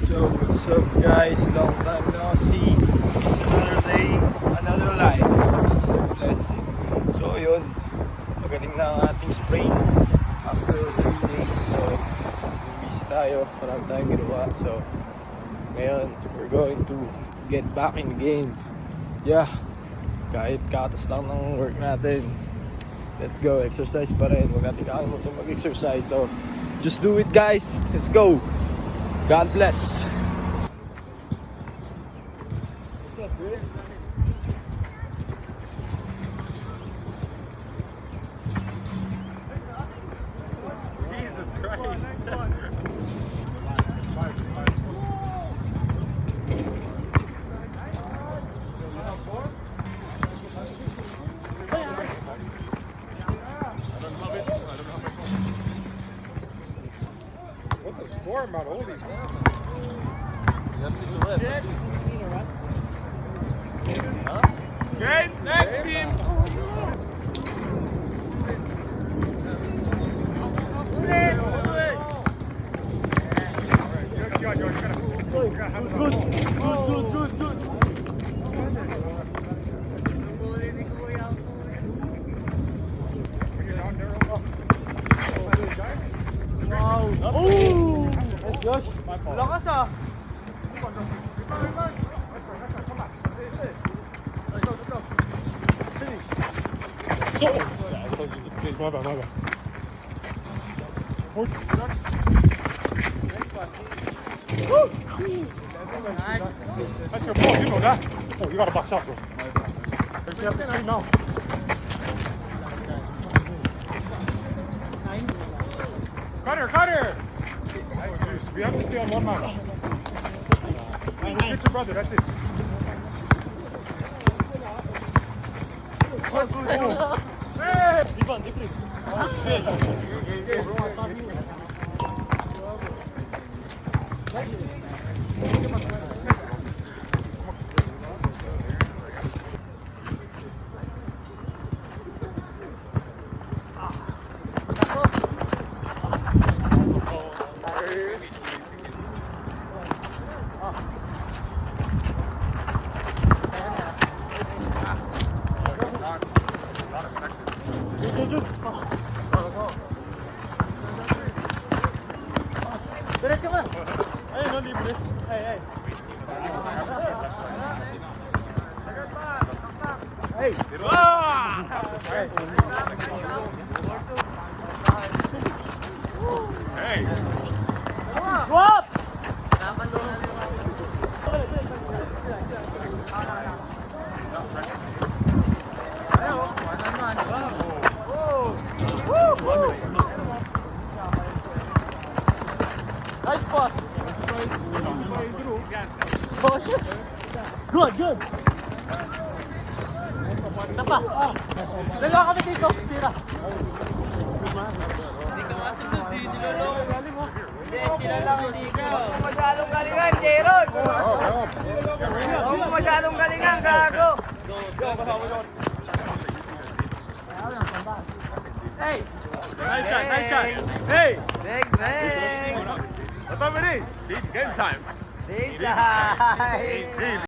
Yo, what's up guys? Long time no see. It's another day, another life, another blessing. So yun, magaling na ang ating sprain after 3 days. So, busy tayo, marami tayong ginawa. So, ngayon, we're going to get back in the game. Yeah, kahit katas lang ng work natin. Let's go, exercise pa rin. Huwag natin kakalimutan mag-exercise. So, just do it guys. Let's go. God bless. Jesus Christ. What's the score about all these? Good, next team. Lakas ah! So, my bad. That's your ball, you know that. Oh, you gotta box out, bro. You have to say now. Cutter! We have to stay on one man. Get your brother, that's it. Hey! Ivan, please. Oh, shit. Diretso ka! Hey, no libre. Hey! Hey! Ah! Hey! What? Nice pass. Oh, shit. Good. Isa pa. Dalawa kami dito. Tira. Hindi ka masunod, di nilolo. Hindi, sila lang, hindi ikaw. Masyadong galingan, Jaron. Huwag mo masyadong galingan, gago. Hey! Nice shot. Hey! Bang! What's up, it is? Game time. Big time! Game.